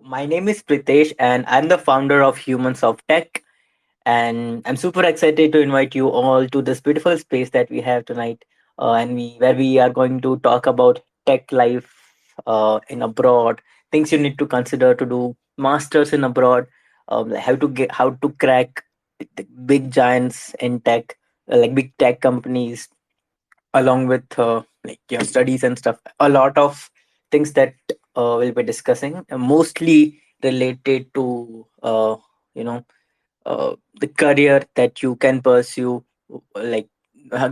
my name is Pritesh, and I'm the founder of Humans of Tech. And I'm super excited to invite you all to this beautiful space that we have tonight, and where we are going to talk about tech life in abroad, things you need to consider to do masters in abroad, how to crack the big giants in tech, like big tech companies, along with like your studies and stuff. A lot of things that we'll be discussing, mostly related to you know the career that you can pursue, like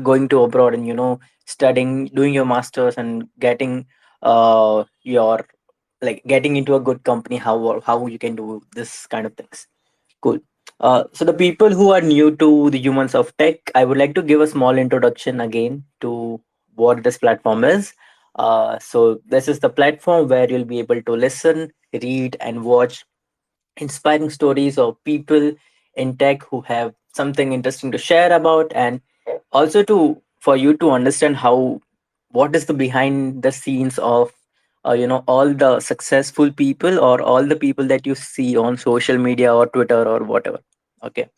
going to abroad and studying, doing your masters and getting your like getting into a good company, how you can do this kind of things. Cool. So the people who are new to the Humans of Tech, I would like to give a small introduction again to what this platform is. So this is the platform where you'll be able to listen, read, and watch inspiring stories of people in tech who have something interesting to share about, and also to for you to understand how what is the behind the scenes of all the successful people or all the people that you see on social media or Twitter or whatever. Okay,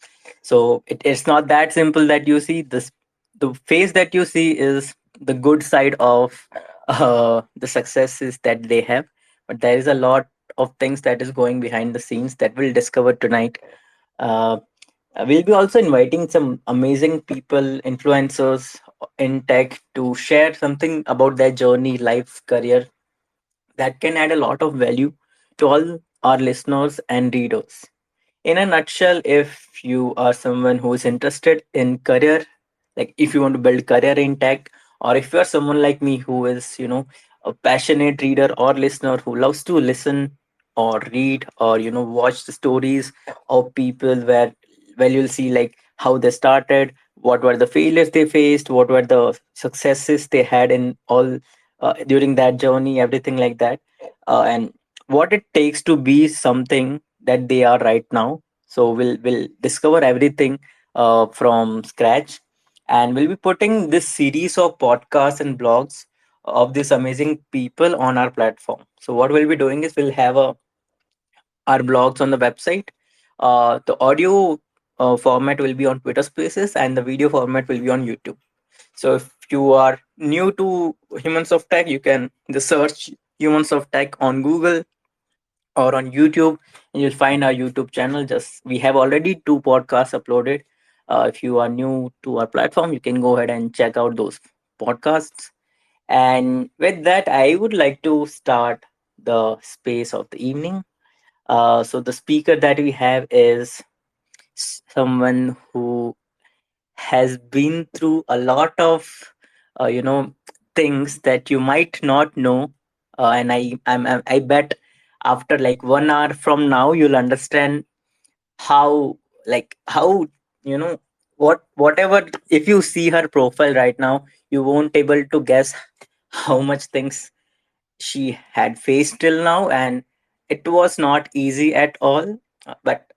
so it's not that simple that you see this. The face that you see is the good side of the successes that they have, but there is a lot of things that is going behind the scenes that we'll discover tonight. uh, we'll be also inviting some amazing people, influencers in tech, to share something about their journey, life, career, that can add a lot of value to all our listeners and readers. In a nutshell, if you are someone who is interested in career, like if you want to build career in tech, or if you are someone like me who is, a passionate reader or listener who loves to listen or read or watch the stories of people where you'll see like how they started, what were the failures they faced, what were the successes they had in all during that journey, everything like that, and what it takes to be something that they are right now. So we'll discover everything from scratch, and we'll be putting this series of podcasts and blogs of these amazing people on our platform. So what we'll be doing is we'll have our blogs on the website. The audio format will be on Twitter Spaces, and the video format will be on YouTube. So if you are new to Humans of Tech, you can just search Humans of Tech on Google or on YouTube, and you'll find our YouTube channel. Just we have already two podcasts uploaded. If you are new to our platform, you can go ahead and check out those podcasts. And with that, I would like to start the space of the evening. So the speaker that we have is someone who has been through a lot of uh, you know things that you might not know, and I bet after like 1 hour from now you'll understand how, how you know whatever, if you see her profile right now, you won't able to guess how much things she had faced till now, and it was not easy at all. But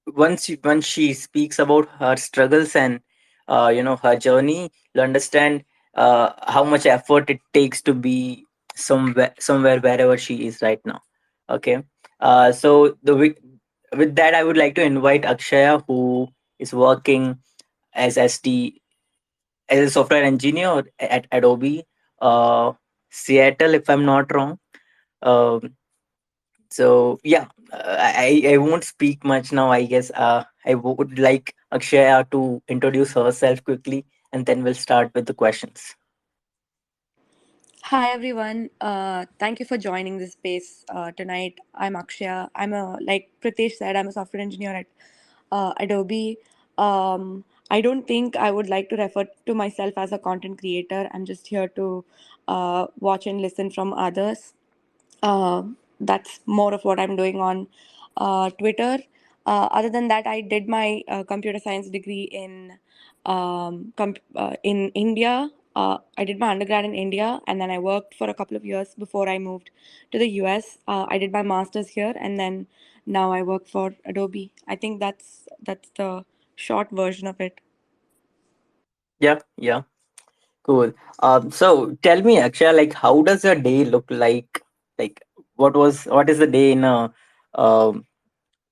once she speaks about her struggles and her journey, you'll understand how much effort it takes to be somewhere wherever she is right now. Okay, so with that, I would like to invite Akshaya, who is working as ST as a software engineer at Adobe, uh, Seattle, if I'm not wrong. Um, so yeah, I won't speak much now. I guess I would like Akshaya to introduce herself quickly, and then we'll start with the questions. Hi everyone. Thank you for joining this space tonight. I'm Akshaya. Like Pritesh said, I'm a software engineer at Adobe. I don't think I would like to refer to myself as a content creator. I'm just here to watch and listen from others. That's more of what I'm doing on Twitter. Other than that, I did my computer science degree in India. I did my undergrad in India, and then I worked for a couple of years before I moved to the US. I did my masters here, and then now I work for Adobe. I think that's the short version of it. Yeah, yeah, cool. So tell me, Akshaya, like how does a day look like? Like what is the day in a um,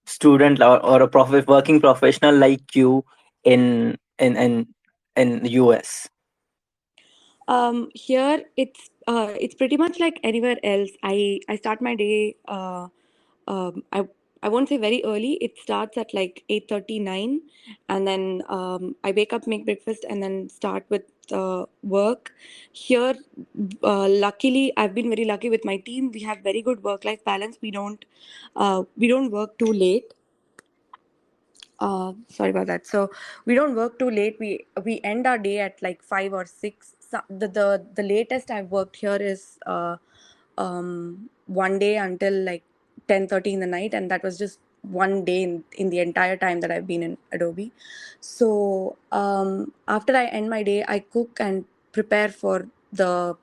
student or a working professional like you in in in in the US? Here it's pretty much like anywhere else. I start my day. Um, I I won't say very early. It starts at like 8:39, and then I wake up, make breakfast, and then start with work. Here, luckily, I've been very lucky with my team. We have very good work-life balance. We don't work too late. Sorry about that. So we don't work too late. We end our day at like 5 or 6. So the latest I've worked here is one day until like 10:30 in the night, and that was just one day in the entire time that I've been in Adobe. So after I end my day, I cook and prepare for the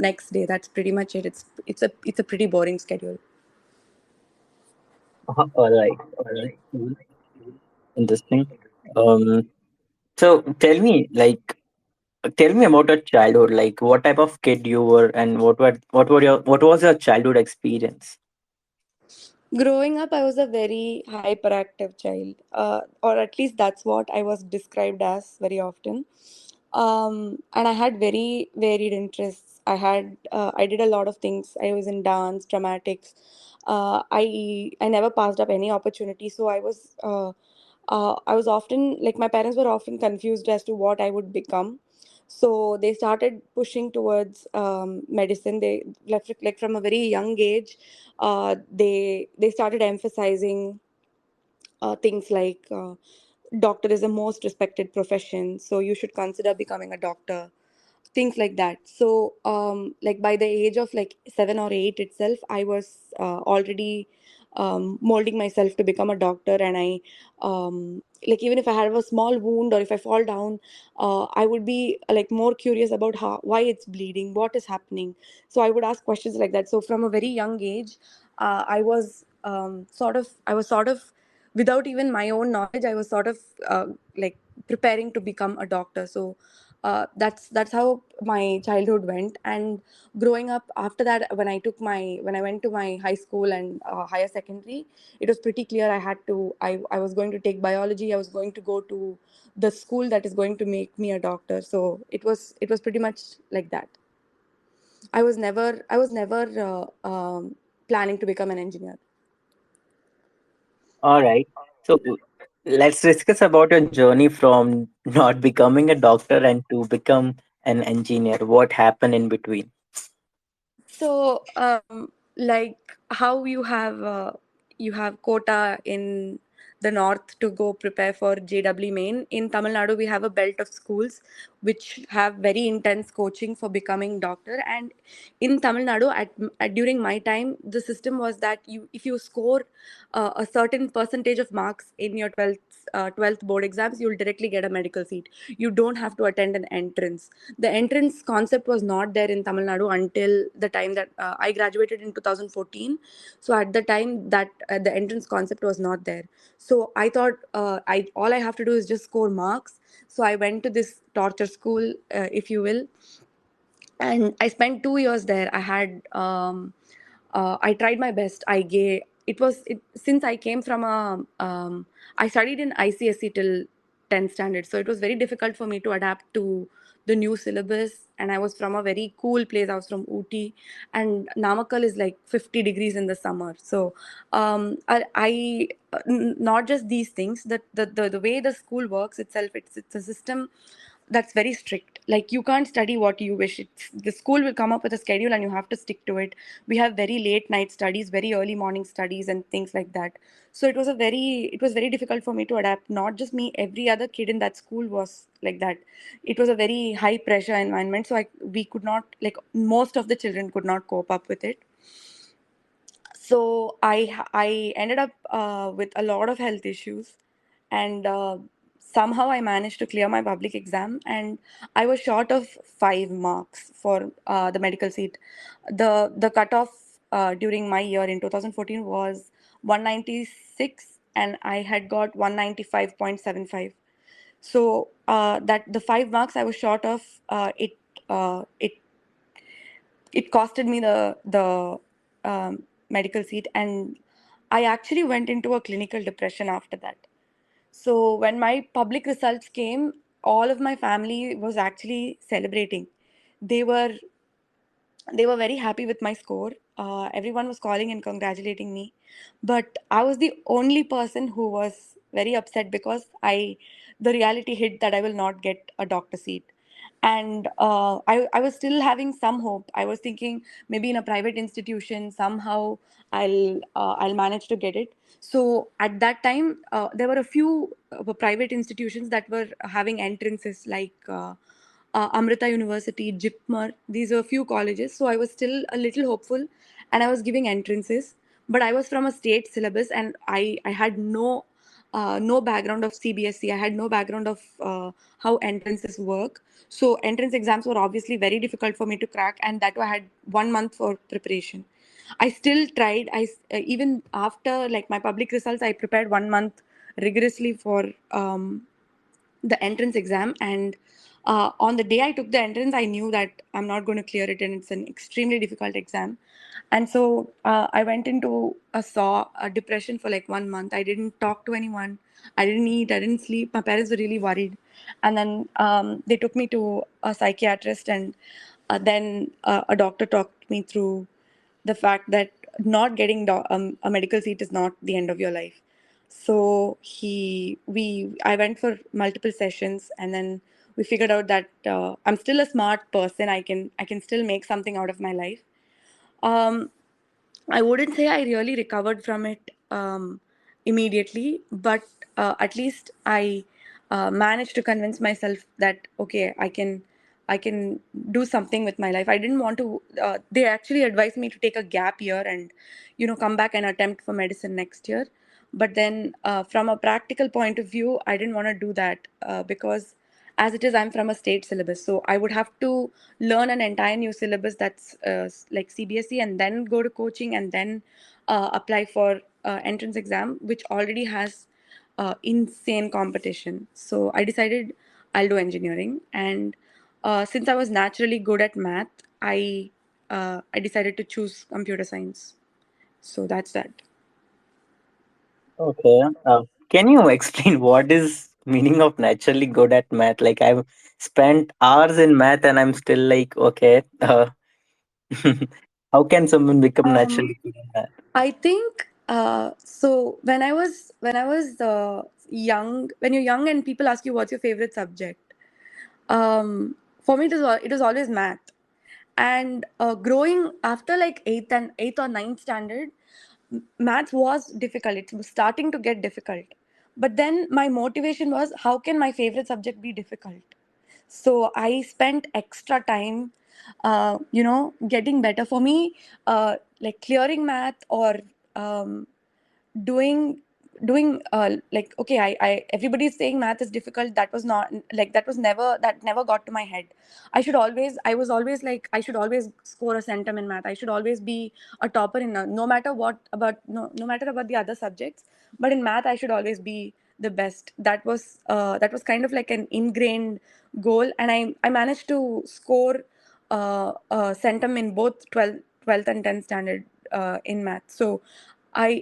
next day. That's pretty much it. It's a pretty boring schedule. All right, all right, cool, interesting. Um, so tell me about your childhood. Like, what type of kid you were, and what was your childhood experience? Growing up, I was a very hyperactive child, or at least that's what I was described as very often. And I had very varied interests. I did a lot of things. I was in dance, dramatics. I never passed up any opportunity, so I was often like my parents were often confused as to what I would become. So they started pushing towards medicine. They like from a very young age they started emphasizing things like doctor is the most respected profession, so you should consider becoming a doctor, things like that. So like by the age of like 7 or 8 itself, I was already molding myself to become a doctor. And I like even if I have a small wound or if I fall down, I would be like more curious about how why it's bleeding, what is happening. So I would ask questions like that. So from a very young age, I was sort of without even my own knowledge, I was sort of like preparing to become a doctor. So that's how my childhood went. And growing up after that, when I went to my high school and higher secondary, it was pretty clear I was going to take biology. I was going to go to the school that is going to make me a doctor. So it was pretty much like that. I was never planning to become an engineer. All right. So let's discuss about your journey from not becoming a doctor and to become an engineer. What happened in between? So, like how you have quota in the north to go prepare for JW main. In Tamil Nadu, we have a belt of schools which have very intense coaching for becoming doctor. And in Tamil Nadu, during my time, the system was that if you score a certain percentage of marks in your 12th board exams, you'll directly get a medical seat. You don't have to attend an entrance. The entrance concept was not there in Tamil Nadu until the time that I graduated in 2014. So at the time that the entrance concept was not there. So I thought I all I have to do is just score marks. So I went to this torture school, if you will, and I spent 2 years there. I tried my best. I gave it was it, Since I came from a I studied in ICSE till 10th standard, so it was very difficult for me to adapt to the new syllabus. And I was from a very cool place. I was from Ooty, and Namakkal is like 50 degrees in the summer. So not just these things, that the way the school works itself, it's a system that's very strict. Like you can't study what you wish. The school will come up with a schedule and you have to stick to it. We have very late night studies, very early morning studies, and things like that. So it was very difficult for me to adapt. Not just me, every other kid in that school was like that. It was a very high pressure environment, so we could not, like most of the children could not cope up with it. So I ended up with a lot of health issues, and somehow I managed to clear my public exam, and I was short of 5 marks for the medical seat. The cutoff during my year in 2014 was 196, and I had got 195.75. So that the 5 marks I was short of, it costed me the medical seat, and I actually went into a clinical depression after that. So when my public results came, all of my family was actually celebrating. They were they were very happy with my score. Everyone was calling and congratulating me, but I was the only person who was very upset because the reality hit that I will not get a doctor seat. And I was still having some hope. I was thinking maybe in a private institution somehow I'll manage to get it. So at that time, there were a few private institutions that were having entrances like. Amrita University, JIPMER. These were a few colleges. So I was still a little hopeful and I was giving entrances. But I was from a state syllabus and I had no background of CBSE. I had no background of how entrances work. So entrance exams were obviously very difficult for me to crack, and that I had 1 month for preparation. I still tried. Even after like my public results, I prepared 1 month rigorously for the entrance exam. And on the day I took the entrance, I knew that I'm not going to clear it and it's an extremely difficult exam. And so I went into a depression for like 1 month. I didn't talk to anyone. I didn't eat. I didn't sleep. My parents were really worried. And then they took me to a psychiatrist, and then a doctor talked me through the fact that not getting a medical seat is not the end of your life. So I went for multiple sessions, and then we figured out that I'm still a smart person. I can still make something out of my life. um, I wouldn't say I really recovered from it immediately, but at least I managed to convince myself that okay, I can do something with my life. I didn't want to. They actually advised me to take a gap year and come back and attempt for medicine next year. But then, from a practical point of view, I didn't want to do that because as it is, I'm from a state syllabus, so I would have to learn an entire new syllabus that's like CBSE, and then go to coaching, and then apply for entrance exam, which already has insane competition. So I decided I'll do engineering. And since I was naturally good at math, I decided to choose computer science. So that's that. Okay. Can you explain what is meaning of naturally good at math? Like I've spent hours in math and I'm still like, okay, how can someone become um, naturally good at math? I think so. When I was young, when you're young and people ask you what's your favorite subject, for me it was always math. And growing after like eighth or ninth standard, math was difficult. It was starting to get difficult. But then my motivation was, how can my favorite subject be difficult? So I spent extra time getting better. For me, like clearing math or um, doing like okay, I everybody's saying math is difficult. That was not like, that never got to my head. I was always like, I should always score a centum in math. I should always be a topper in no matter what about no matter about the other subjects, but in math I should always be the best. That was kind of like an ingrained goal, and I managed to score centum in both 12th and 10th standard in math. So I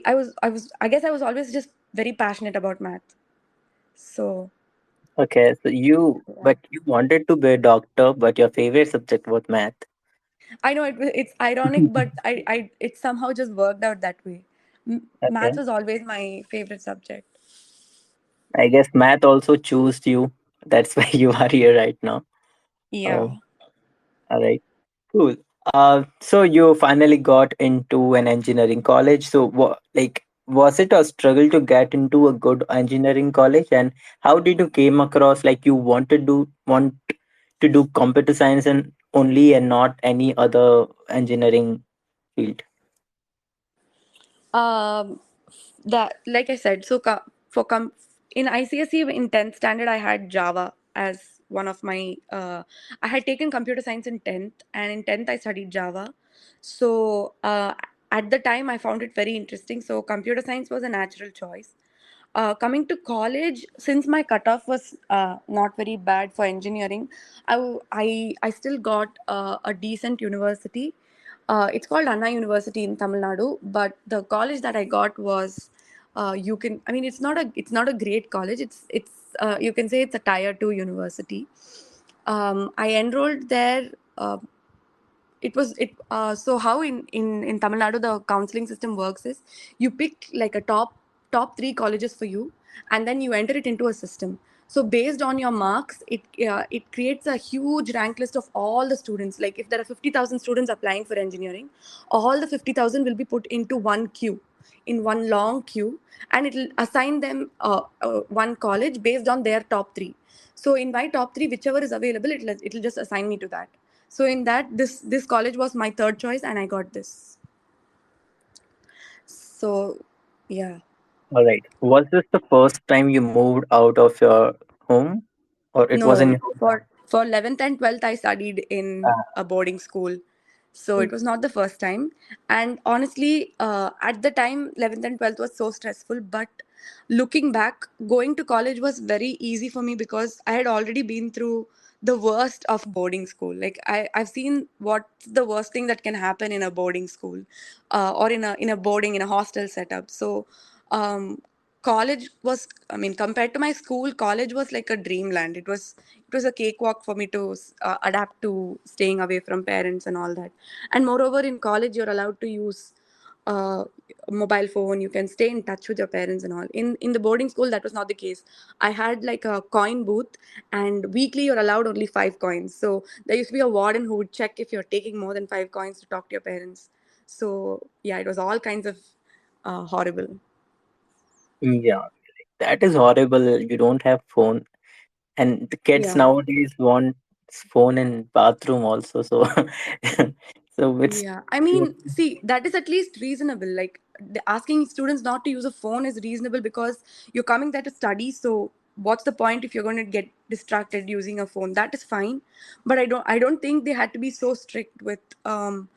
guess I was always just very passionate about math. So Okay, so yeah. but you wanted to be a doctor, but your favorite subject was math. I know it's ironic, but I it somehow just worked out that way. Math Okay. was always my favorite subject. I guess math also chose you. That's why you are here right now. Yeah. Oh, all right. Cool. So you finally got into an engineering college. So what, like, was it a struggle to get into a good engineering college? And how did you came across like you want to do computer science and only and not any other engineering field? Um, that like I said, so in ICSE in 10th standard, I had Java as one of my. I had taken computer science in 10th, and in 10th I studied Java. So at the time, I found it very interesting. So computer science was a natural choice. Coming to college, since my cutoff was not very bad for engineering, I still got a decent university. It's called Anna University in Tamil Nadu, but the college that I got was, you can, I mean, it's not a great college. It's you can say it's a tier two university. I enrolled there. It was it So how in Tamil Nadu the counseling system works is, you pick like a top three colleges for you, and then you enter it into a system. So based on your marks, it creates a huge rank list of all the students. Like if there are 50,000 students applying for engineering, all the 50,000 will be put into one queue, in one long queue, and it will assign them one college based on their top three. So in my top three, whichever is available, it'll just assign me to that. So in that, this college was my third choice, and I got this. So yeah. All right. Was this the first time you moved out of your home, or it was in No, your hometown? for 11th and 12th I studied in Ah, a boarding school. So mm, it was not the first time. And honestly, at the time 11th and 12th was so stressful, but looking back, going to college was very easy for me because I had already been through the worst of boarding school. Like I've seen what's the worst thing that can happen in a boarding school, or in a boarding, in a hostel setup. So um, college was, I mean, compared to my school, college was like a dreamland. It was a cakewalk for me to adapt to staying away from parents and all that. And moreover, in college you're allowed to use a mobile phone. You can stay in touch with your parents and all. In the boarding school, that was not the case. I had like a coin booth, and weekly you're allowed only 5 coins. So there used to be a warden who would check if you're taking more than 5 coins to talk to your parents. So yeah, it was all kinds of horrible. yeah, that is horrible. You don't have phone, and the kids Yeah. nowadays want phone in bathroom also. So, so it's Yeah, I mean, see, that is at least reasonable. Like asking students not to use a phone is reasonable because you're coming there to study. So what's the point if you're going to get distracted using a phone? That is fine, but I don't think they had to be so strict with um,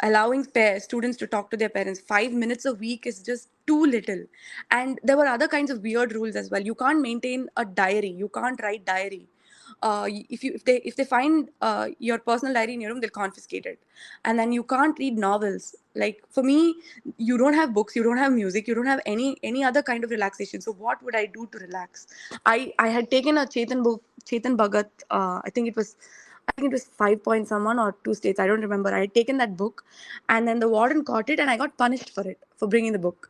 allowing students to talk to their parents. 5 minutes a week is just too little. And there were other kinds of weird rules as well. You can't maintain a diary. You can't write diary. If they find your personal diary in your room, they'll confiscate it. And then you can't read novels. Like for me, you don't have books, you don't have music, you don't have any other kind of relaxation. So what would I do to relax? I had taken a Chetan book, Chetan Bhagat. I think it was 5 point someone or two states. I don't remember. I had taken that book, and then the warden caught it, and I got punished for it, for bringing the book.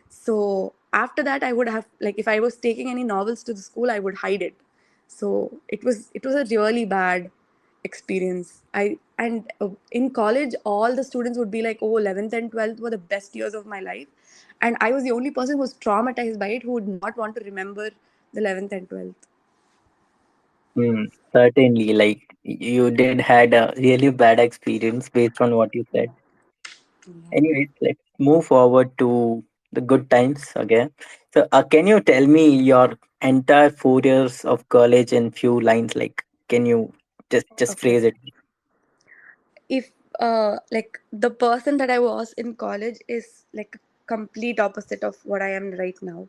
So after that, I would have, like, if I was taking any novels to the school, I would hide it. So it was a really bad experience. I and In college, all the students would be like, "Oh, 11th and 12th were the best years of my life," and I was the only person who was traumatized by it, who would not want to remember the 11th and 12th. certainly like you did had a really bad experience based on what you said. Anyways, let's move forward to the good times again. So, can you tell me your entire 4 years of college in few lines? Like, can you just Okay. phrase it? If like the person that I was in college is like complete opposite of what I am right now.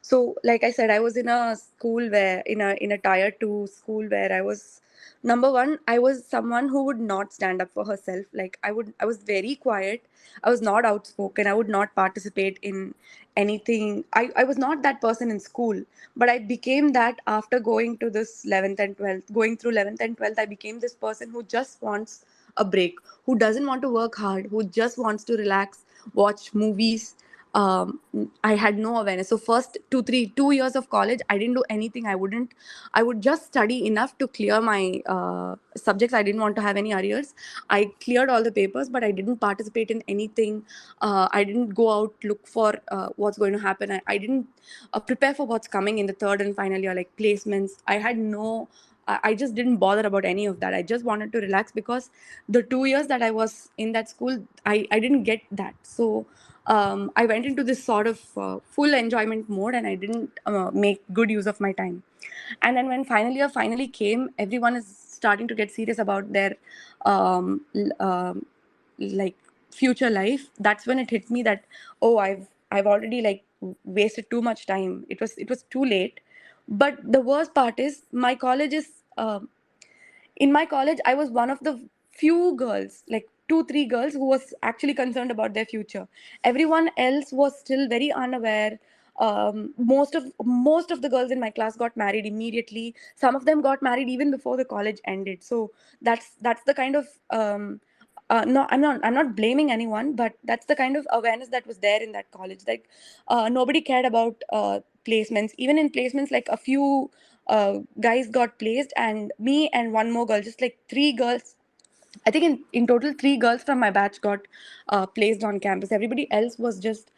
So like I said, I was in a school where in a tier 2 school where I was, number one, I was someone who would not stand up for herself. Like I was very quiet. I was not outspoken. I would not participate in anything. I was not that person in school, but I became that after going to this 11th and 12th. Going through 11th and 12th, I became this person who just wants a break, who doesn't want to work hard, who just wants to relax, watch movies. I had no awareness. So first 2 years of college, I didn't do anything. I would just study enough to clear my subjects. I didn't want to have any arrears. I cleared all the papers, but I didn't participate in anything. I didn't go out look for what's going to happen. I didn't prepare for what's coming in the third and final year, like placements. I just didn't bother about any of that. I just wanted to relax because the 2 years that I was in that school, I didn't get that. So I went into this sort of full enjoyment mode, and I didn't make good use of my time. And then when final year finally came, everyone is starting to get serious about their um, l- um, like future life. That's when it hit me that, oh, I've already like wasted too much time. It was too late. But the worst part is in my college, I was one of the few girls, like two three girls who was actually concerned about their future. Everyone else was still very unaware. Most of the girls in my class got married immediately. Some of them got married even before the college ended. So that's the kind of no, I'm not blaming anyone, but that's the kind of awareness that was there in that college. Like nobody cared about placements. Even in placements, like a few guys got placed, and me and one more girl, just like three girls. I think in total, three girls from my batch got placed on campus. Everybody else was just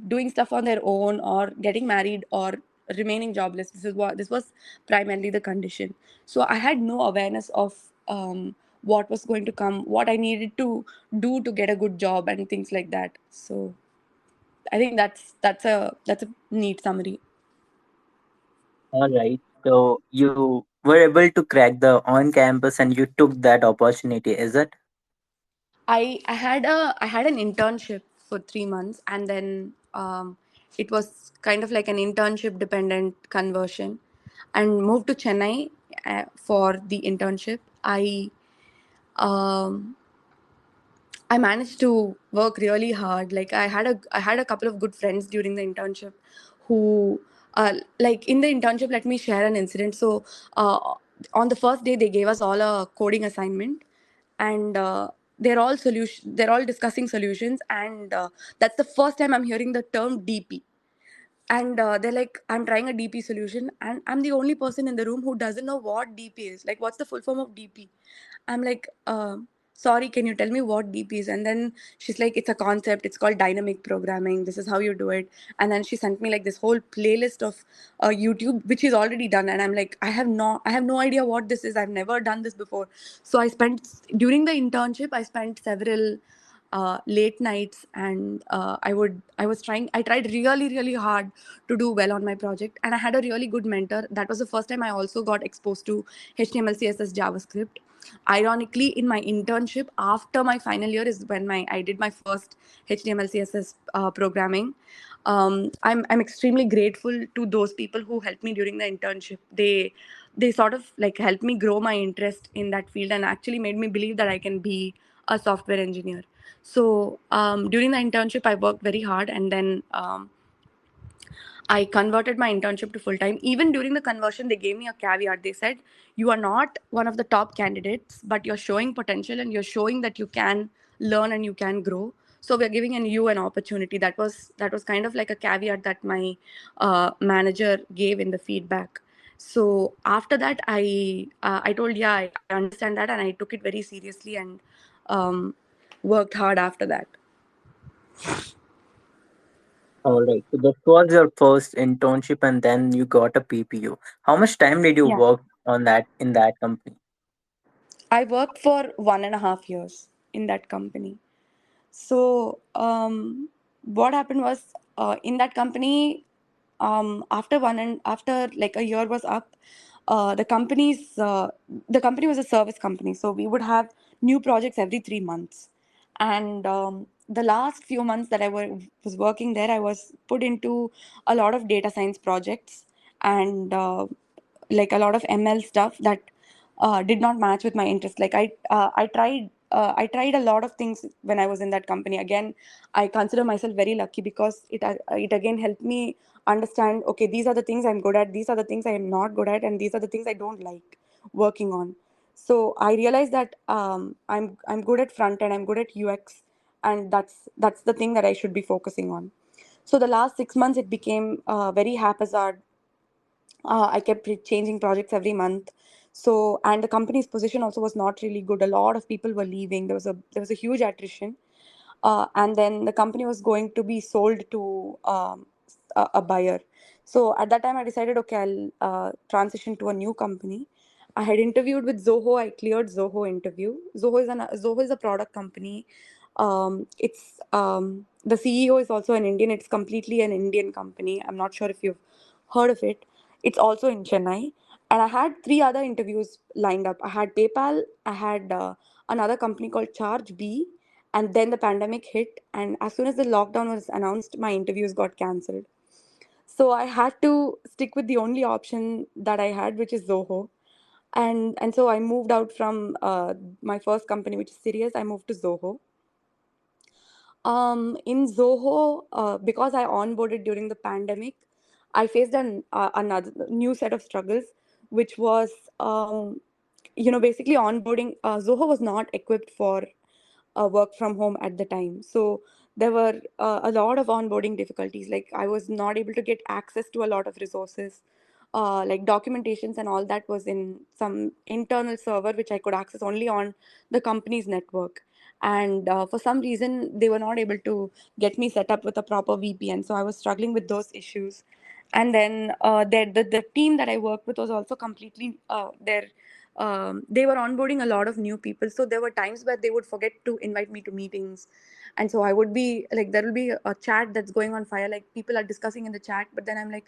doing stuff on their own, or getting married, or remaining jobless. This was primarily the condition. So I had no awareness of what was going to come, what I needed to do to get a good job, and things like that. So I think that's a neat summary. All right. So you were able to crack the on campus and you took that opportunity, is it? I had an internship for 3 months, and then it was kind of like an internship dependent conversion, and moved to Chennai for the internship. Um, I managed to work really hard. Like I had a couple of good friends during the internship who like in the internship, let me share an incident. So on the first day they gave us all a coding assignment, and they're all discussing solutions, and that's the first time I'm hearing the term DP. And they're like, I'm trying a DP solution, and I'm the only person in the room who doesn't know what DP is. Like, what's the full form of DP? I'm like, sorry, can you tell me what DP is? And then she's like, it's a concept, it's called dynamic programming, this is how you do it. And then she sent me like this whole playlist of YouTube, which is already done. And I'm like, I have no idea what this is, I've never done this before. So I spent, during the internship, I spent several late nights, and I tried really really hard to do well on my project, and I had a really good mentor. That was the first time I also got exposed to HTML, CSS, JavaScript. Ironically, in my internship after my final year is when I did my first HTML, CSS programming. I'm extremely grateful to those people who helped me during the internship. They sort of like helped me grow my interest in that field, and actually made me believe that I can be a software engineer. So during the internship, I worked very hard, and then I converted my internship to full time. Even during the conversion, they gave me a caveat. They said, "You are not one of the top candidates, but you're showing potential, and you're showing that you can learn and you can grow. So we're giving you an opportunity." That was kind of like a caveat that my manager gave in the feedback. So after that, I told, yeah, I understand that, and I took it very seriously, and um, worked hard after that. All right. So this was your first internship and then you got a PPU. How much time did you Yeah. work on that in that company? I worked for 1.5 years in that company. So what happened was, in that company, after like a year was up, the company was a service company, so we would have new projects every 3 months. And the last few months that was working there, I was put into a lot of data science projects, and like a lot of ML stuff that did not match with my interest. Like I tried a lot of things when I was in that company. Again, I consider myself very lucky because it again helped me understand, okay, these are the things I'm good at, these are the things I am not good at, and these are the things I don't like working on. So I realized that I'm good at front end, I'm good at UX, and that's the thing that I should be focusing on. So the last 6 months, it became very haphazard. I kept changing projects every month. So, and the company's position also was not really good. A lot of people were leaving. There was a huge attrition, and then the company was going to be sold to a buyer. So at that time, I decided, okay, I'll transition to a new company. I had interviewed with Zoho. I cleared Zoho interview. Zoho is a product company. It's The CEO is also an Indian. It's completely an Indian company. I'm not sure if you've heard of it. It's also in Chennai. And I had three other interviews lined up. I had PayPal, I had another company called Charge B, and then the pandemic hit. And as soon as the lockdown was announced, my interviews got cancelled. So I had to stick with the only option that I had, which is Zoho. And so I moved out from my first company, which is Sirius. I moved to Zoho. In Zoho, because I onboarded during the pandemic, I faced another new set of struggles, which was, basically onboarding. Zoho was not equipped for work from home at the time. So there were a lot of onboarding difficulties. Like I was not able to get access to a lot of resources. Like documentations and all that was in some internal server which I could access only on the company's network. And for some reason, they were not able to get me set up with a proper VPN. So I was struggling with those issues. And then the team that I worked with was also completely they were onboarding a lot of new people, so there were times where they would forget to invite me to meetings. And so I would be like, there will be a chat that's going on fire, like people are discussing in the chat, but then I'm like,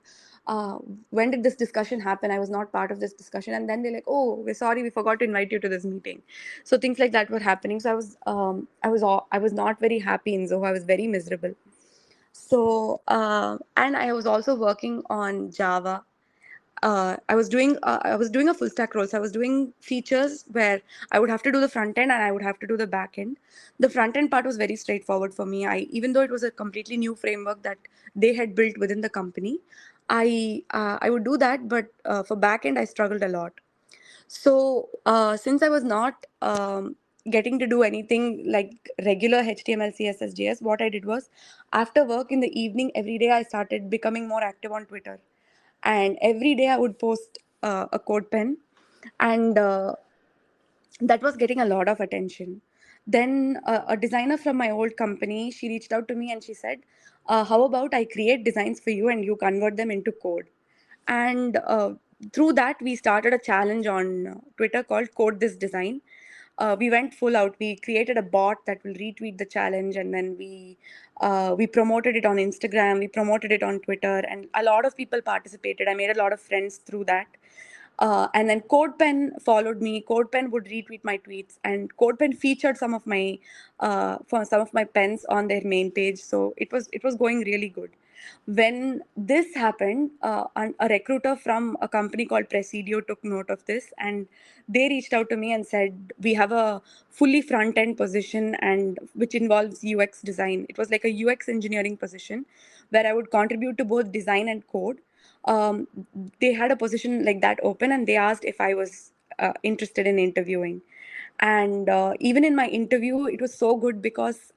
uh, when did this discussion happen? I was not part of this discussion. And then they're like, oh, we're sorry, we forgot to invite you to this meeting. So things like that were happening. So I was not very happy in Zoho. I was very miserable. So and I was also working on Java. I was doing a full stack role. So I was doing features where I would have to do the front end and I would have to do the back end. The front end part was very straightforward for me. I Even though it was a completely new framework that they had built within the company, I would do that, but for back end I struggled a lot. So, since I was not getting to do anything like regular HTML, CSS, JS, what I did was, after work in the evening, every day I started becoming more active on Twitter. And every day I would post a code pen. And that was getting a lot of attention. Then a designer from my old company, she reached out to me and she said, how about I create designs for you and you convert them into code? And through that we started a challenge on Twitter called Code This Design. We went full out. We created a bot that will retweet the challenge, and then we promoted it on Instagram, we promoted it on Twitter, and a lot of people participated. I made a lot of friends through that. And then CodePen followed me. CodePen would retweet my tweets, and CodePen featured for some of my pens on their main page. So it was going really good. When this happened, a recruiter from a company called Presidio took note of this, and they reached out to me and said, we have a fully front end position, and which involves UX design. It was like a UX engineering position where I would contribute to both design and code. um, they had a position like that open, and they asked if I was interested in interviewing. And even in my interview, it was so good because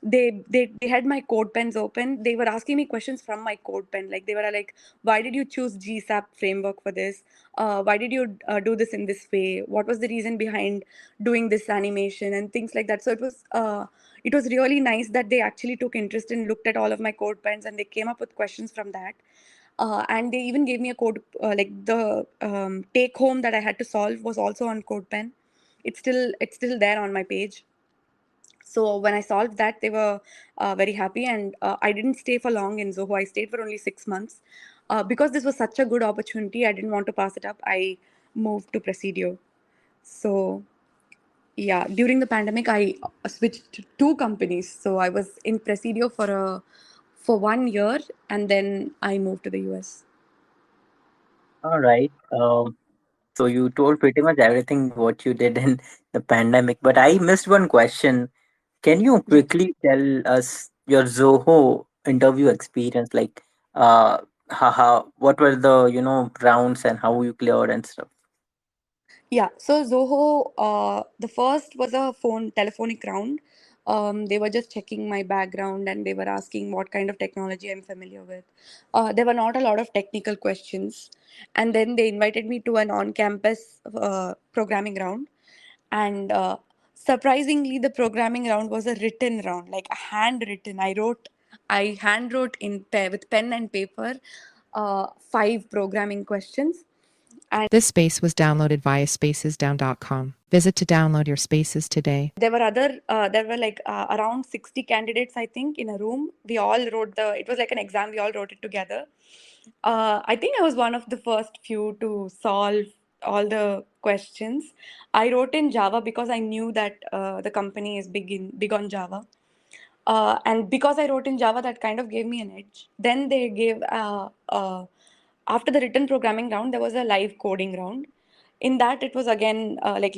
they had my code pens open. They were asking me questions from my code pen. Like they were like, why did you choose GSAP framework for this? Why did you do this in this way? What was the reason behind doing this animation and things like that? So it was really nice that they actually took interest and looked at all of my code pens, and they came up with questions from that. And they even gave me a code, like the take home that I had to solve was also on CodePen. It's still there on my page. So when I solved that, they were very happy, and I didn't stay for long in Zoho. I stayed for only 6 months because this was such a good opportunity. I didn't want to pass it up. I moved to Presidio. So yeah, during the pandemic, I switched to two companies. So I was in Presidio for 1 year, and then I moved to the US. All right. So you told pretty much everything what you did in the pandemic, but I missed one question. Can you Yeah. quickly tell us your Zoho interview experience? Like, what were the rounds and how you cleared and stuff? Yeah, so Zoho, the first was a telephonic round. They were just checking my background and they were asking what kind of technology I'm familiar with. There were not a lot of technical questions. And then they invited me to an on campus programming round. And surprisingly, the programming round was a written round, like a handwritten. I hand wrote with pen and paper, five programming questions. And This space was downloaded via spacesdown.com. Visit to download your spaces today. there were like around 60 candidates, I think, in a room. We all wrote it was like an exam. We all wrote it together. I think I was one of the first few to solve all the questions. I wrote in Java because I knew that the company is big on Java. And because I wrote in Java, that kind of gave me an edge. Then after the written programming round, there was a live coding round. In that, it was again like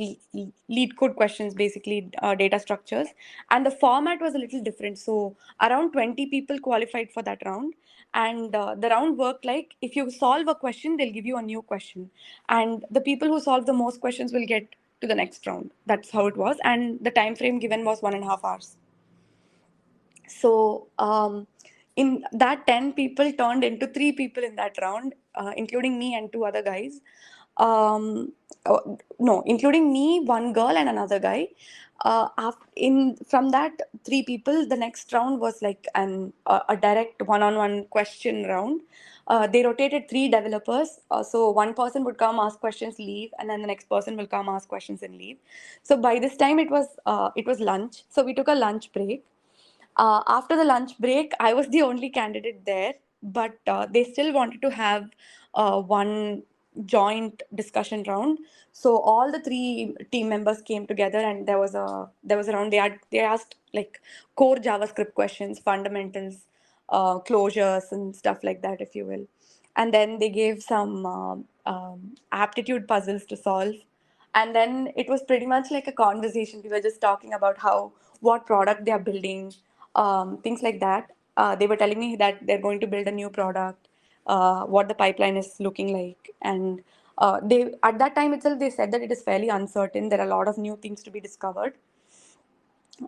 lead code questions, basically data structures, and the format was a little different. So around 20 people qualified for that round, and the round worked like, if you solve a question, they'll give you a new question, and the people who solve the most questions will get to the next round. That's how it was, and the time frame given was 1.5 hours. So in that, 10 people turned into 3 people in that round, including me and 2 other guys. No, including me, one girl and another guy. In from that 3 people, the next round was like a direct one-on-one question round. They rotated 3 developers, so one person would come, ask questions, leave, and then the next person will come, ask questions, and leave. So by this time, it was lunch, so we took a lunch break. After the lunch break, I was the only candidate there, but they still wanted to have one joint discussion round. So all the 3 team members came together, and there was a round. They asked like core JavaScript questions, fundamentals, closures, and stuff like that, if you will. And then they gave some aptitude puzzles to solve, and then it was pretty much like a conversation. We were just talking about how what product they are building, things like that. They were telling me that they're going to build a new product, what the pipeline is looking like, and they at that time itself they said that it is fairly uncertain. There are a lot of new things to be discovered.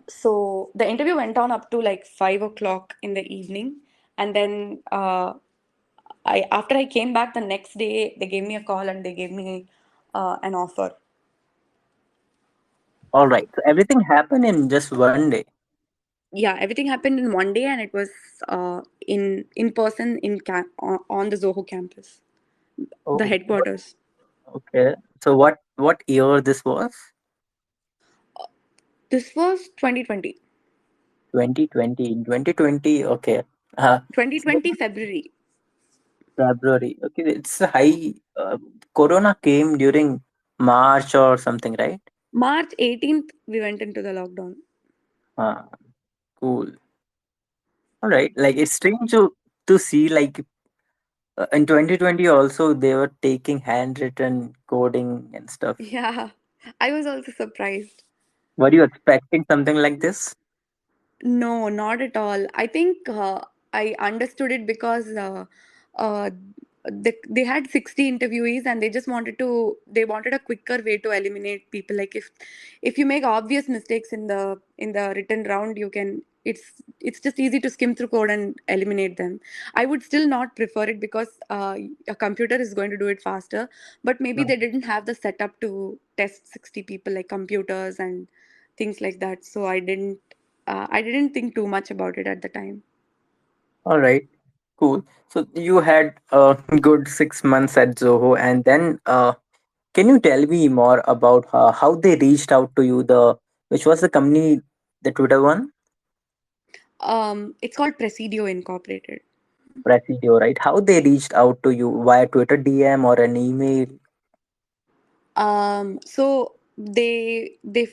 So the interview went on up to like 5 o'clock in the evening, and then I after I came back the next day, they gave me a call and they gave me an offer. All right. So everything happened in just one day. Yeah, everything happened in one day, and it was in person on the Zoho campus, the Oh, headquarters. okay. So what year this was? This was 2020. 2020. In 2020. Okay. Uh, so 2020 February. February. Okay, it's a high. Corona came during March or something, right? March 18th, we went into the lockdown. Uh, cool. All right. Like it's strange to see like in 2020 also they were taking handwritten coding and stuff. Yeah, I was also surprised. Were you expecting something like this? No, not at all. I think I understood it because uh, they had 60 interviewees, and they wanted a quicker way to eliminate people. Like, if you make obvious mistakes in the written round, it's just easy to skim through code and eliminate them. I would still not prefer it because a computer is going to do it faster, but maybe they Mhm. didn't have the setup to test 60 people, like computers and things like that. So I didn't think too much about it at the time. All right. Cool. So you had a good 6 months at Zoho, and then can you tell me more about how they reached out to you? The which was the company, the Twitter one, It's called Presidio Incorporated. Presidio, right? How they reached out to you via Twitter DM or an email? So they did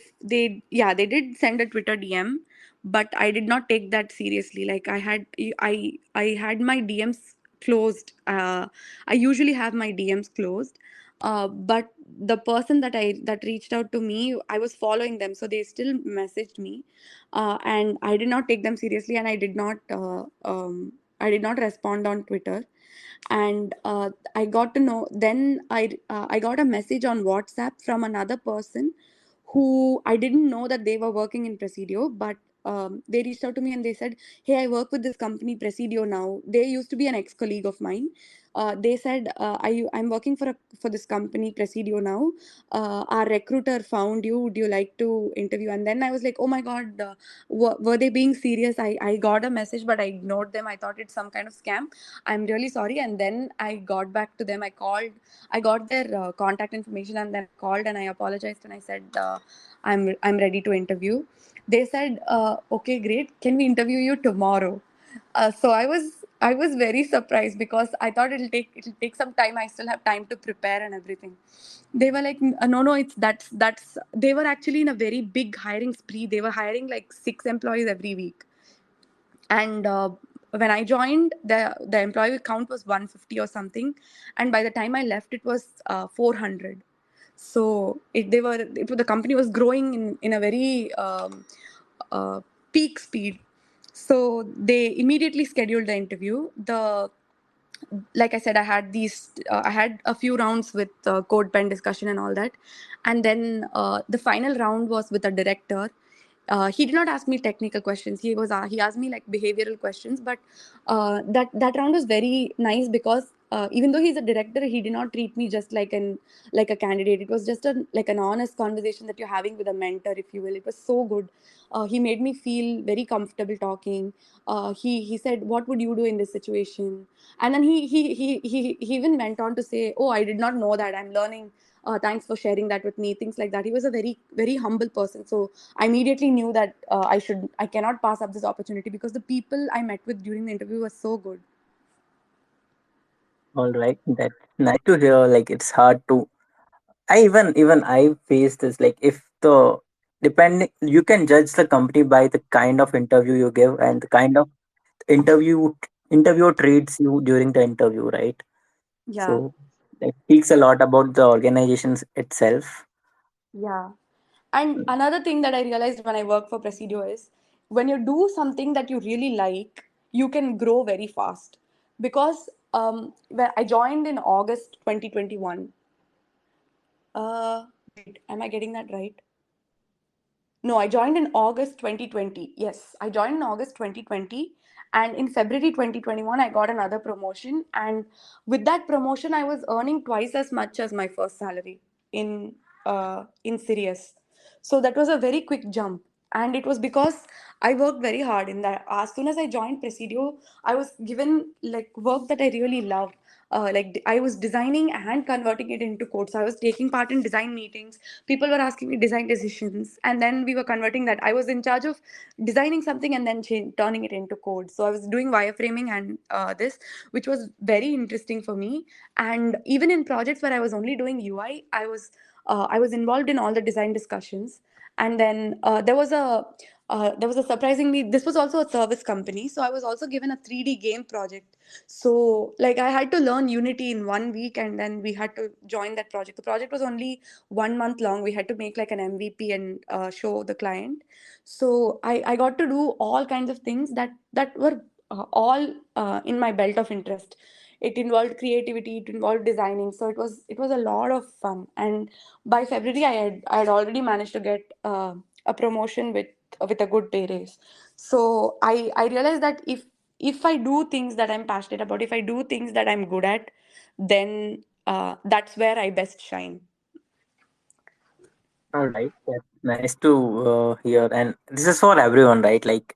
send a Twitter DM, but I did not take that seriously. Like, I had my DMs closed. I usually have my DMs closed. But the person that reached out to me, I was following them, so they still messaged me, and I did not take them seriously, and I did not respond on Twitter. And I got to know, then I got a message on WhatsApp from another person who I didn't know that they were working in Presidio, but they reached out to me and they said, "Hey, I work with this company Presidio now." They used to be an ex-colleague of mine. They said, I'm working for this company Presidio now. Our recruiter found you. Would you like to interview?" And then I was like, "Oh my god, were they being serious?" I got a message, but I ignored them. I thought it's some kind of scam. I'm really sorry. And then I got back to them. I got their contact information, and then I called and I apologized and I said, I'm ready to interview. They said, "Okay, great. Can we interview you tomorrow?" So I was very surprised because I thought it'll take some time. I still have time to prepare and everything. They were like, "No, no, it's that's." They were actually in a very big hiring spree. They were hiring like 6 employees every week, and when I joined, the employee count was 150 or something, and by the time I left, it was 400. So the company was growing in a very uh, peak speed. So they immediately scheduled the interview. The Like I said, I had a few rounds with code pen discussion and all that, and then the final round was with a director. He did not ask me technical questions. He asked me like behavioral questions, but that round was very nice because even though he's a director, he did not treat me just like a candidate. It was just like an honest conversation that you're having with a mentor, if you will. It was so good. He made me feel very comfortable talking. He said, "What would you do in this situation?" And then he even went on to say, "Oh, I did not know that. I'm learning. Thanks for sharing that with me." Things like that. He was a very humble person. So I immediately knew that I cannot pass up this opportunity because the people I met with during the interview were so good. All right, that's nice to hear. Like it's hard to. I face this. Like if the depending, you can judge the company by the kind of interview you give and the kind of interview interviewer treats you during the interview, right? Yeah. So that speaks a lot about the organizations itself. Yeah. And another thing that I realized when I worked for Presidio is when you do something that you really like, you can grow very fast. Because when I joined in August 2021. Wait, am I getting that right? No, I joined in August 2020. Yes, I joined in August 2020. And in February 2021, I got another promotion. And with that promotion, I was earning twice as much as my first salary in Sirius. So that was a very quick jump. And it was because I worked very hard in that. As soon as I joined Presidio, I was given like work that I really loved. I was designing and converting it into code. So I was taking part in design meetings. People were asking me design decisions, and then we were converting that. I was in charge of designing something and then turning it into code. So I was doing wireframing and this, which was very interesting for me. And even in projects where I was only doing UI, I was involved in all the design discussions. And then there was a surprisingly, this was also a service company, so I was also given a 3D game project. So like I had to learn Unity in 1 week, and then we had to join that project. The project was only 1 month long. We had to make like an MVP and show the client. So I got to do all kinds of things that were all in my belt of interest. It involved creativity, it involved designing, so it was a lot of fun. And by February, I had already managed to get a promotion with a good pay raise. So I realized that if I do things that I'm passionate about, if I do things that I'm good at, then that's where I best shine. All right, that's nice to hear. And this is for everyone, right? Like,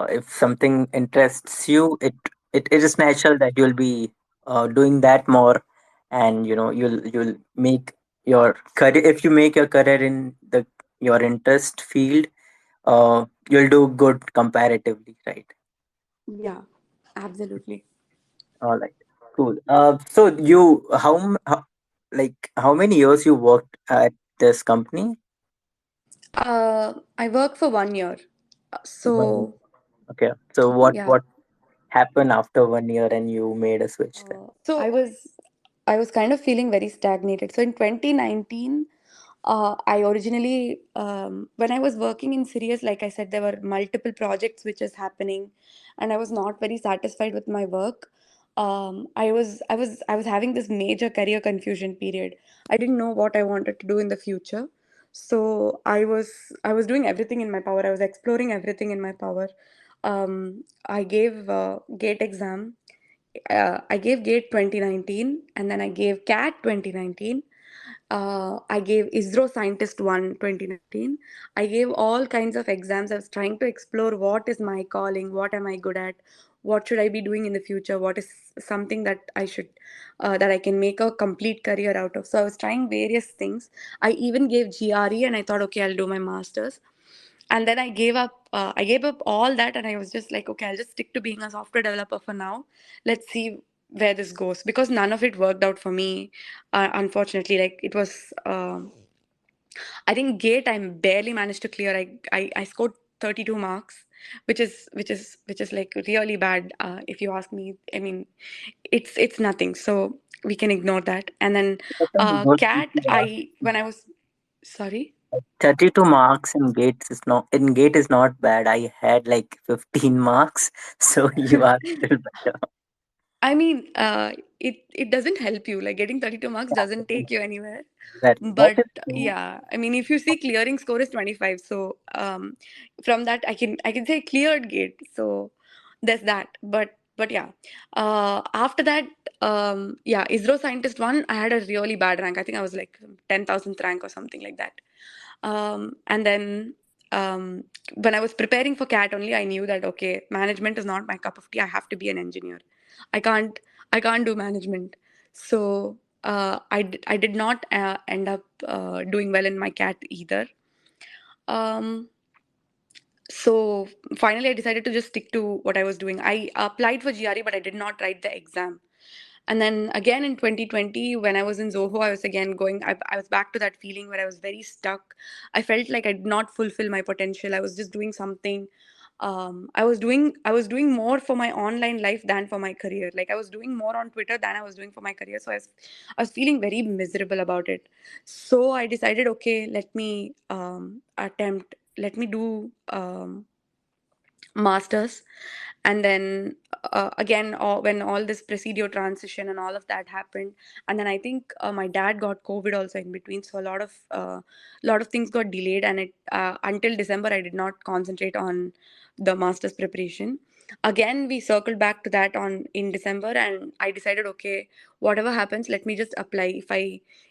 if something interests you, it is natural that you'll be doing that more, and you'll make your career. If you make your career in the your interest field, you'll do good comparatively, right? Yeah, absolutely. All right, cool. So how many years you worked at this company? I worked for 1 year. One. So Okay. So yeah. what happened after 1 year and you made a switch then? So I was kind of feeling very stagnated. So in 2019, I originally when I was working in Sirius, like I said, there were multiple projects which is happening, and I was not very satisfied with my work. I was having this major career confusion period. I didn't know what I wanted to do in the future. So I was doing everything in my power. I was exploring everything in my power. I gave GATE exam. I gave GATE 2019, and then I gave CAT 2019. I gave ISRO Scientist 1 2019. I gave all kinds of exams. I was trying to explore what is my calling, what am I good at, what should I be doing in the future, what is something that I can make a complete career out of. So I was trying various things. I even gave GRE, and I thought, okay, I'll do my master's. And then I gave up all that, and I was just like, okay, I'll just stick to being a software developer for now. Let's see where this goes, because none of it worked out for me, unfortunately. Like it was I think GATE I barely managed to clear. I scored 32 marks, which is like really bad, if you ask me. I mean, it's nothing, so we can ignore that. And then I think good cat, I when I was sorry. 32 marks in gate is not bad. I had like 15 marks, so you are still better. I mean, it doesn't help you. Like getting 32 marks doesn't take you anywhere. Exactly. That But is true. yeah, I mean, if you see clearing score is 25, so from that I can say cleared gate. So there's that. But yeah, after that, yeah, ISRO scientist one, I had a really bad rank. I think I was like 10,000th rank or something like that. And then when I was preparing for CAT only, I knew that okay, management is not my cup of tea. I have to be an engineer. I can't I can't do management. So I did not end up doing well in my CAT either. Um, so finally, I decided to just stick to what I was doing. I applied for GRE, but I did not write the exam. And then again in 2020, when I was in Zoho, I was again I was back to that feeling where I was very stuck. I felt like I did not fulfill my potential. I was just doing something. I was doing more for my online life than for my career. Like I was doing more on Twitter than I was doing for my career. So I was feeling very miserable about it. So I decided, okay, let me do masters. And then again, when all this presidio transition and all of that happened, and then I think my dad got COVID also in between, so a lot of things got delayed, and it until December I did not concentrate on the masters preparation. Again, we circled back to that on in December, and I decided, okay, whatever happens, let me just apply.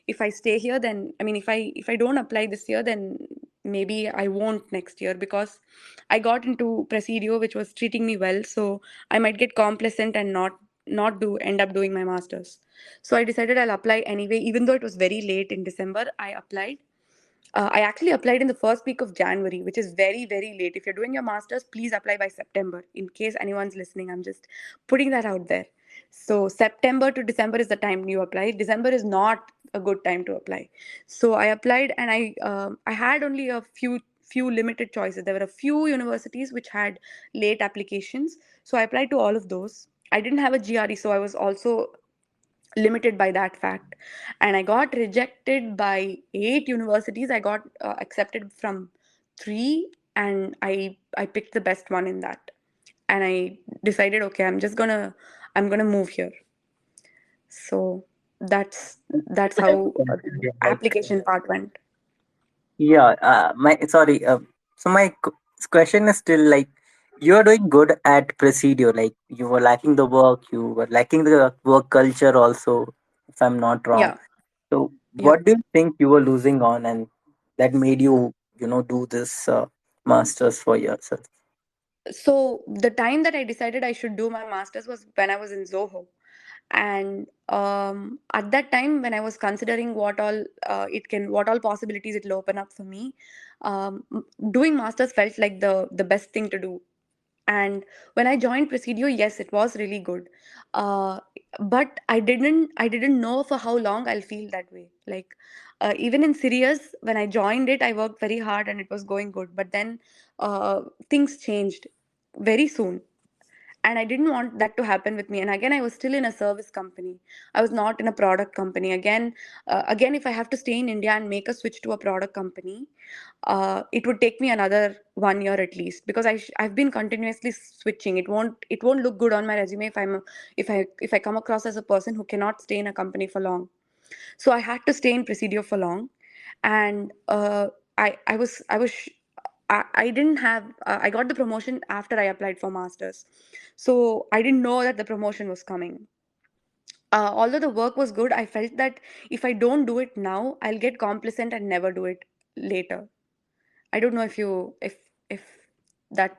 If I stay here, then I mean, if I don't apply this year, then maybe I won't next year, because I got into Presidio, which was treating me well, so I might get complacent and not do end up doing my masters. So I decided I'll apply anyway, even though it was very late in December. I applied. I actually applied in the first week of January, which is very, very late. If you're doing your master's, please apply by September. In case anyone's listening, I'm just putting that out there. So, September to December is the time you apply. December is not a good time to apply. So, I applied, and I had only a few limited choices. There were a few universities which had late applications. So, I applied to all of those. I didn't have a GRE, so I was also limited by that fact, and I got rejected by 8 universities. I got accepted from 3, and I picked the best one in that, and I decided, okay, I'm gonna move here. So that's Good how experience, the yeah, like application part went. yeah. My sorry. So my question is still like you are doing good at Presidio. Like you were lacking the work, you were lacking the work culture also, if I'm not wrong. Yeah, So yeah. what do you think you were losing on, and that made you do this masters for yourself? So the time that I decided I should do my masters was when I was in Zoho. And at that time, when I was considering what all possibilities it'll open up for me, doing masters felt like the best thing to do. And when I joined Presidio, yes, it was really good. uh, but I didn't know for how long I'll feel that way. Like even in Sirius, when I joined it, I worked very hard and it was going good, but then uh, things changed very soon, and I didn't want that to happen with me. And again, I was still in a service company. I was not in a product company. Again, if I have to stay in India and make a switch to a product company, it would take me another 1 year at least, because I've been continuously switching. It won't look good on my resume if I come across as a person who cannot stay in a company for long. So I had to stay in Presidio for long. And I didn't have I got the promotion after I applied for masters. So I didn't know that the promotion was coming. Although the work was good, I felt that if I don't do it now, I'll get complacent and never do it later. I don't know if that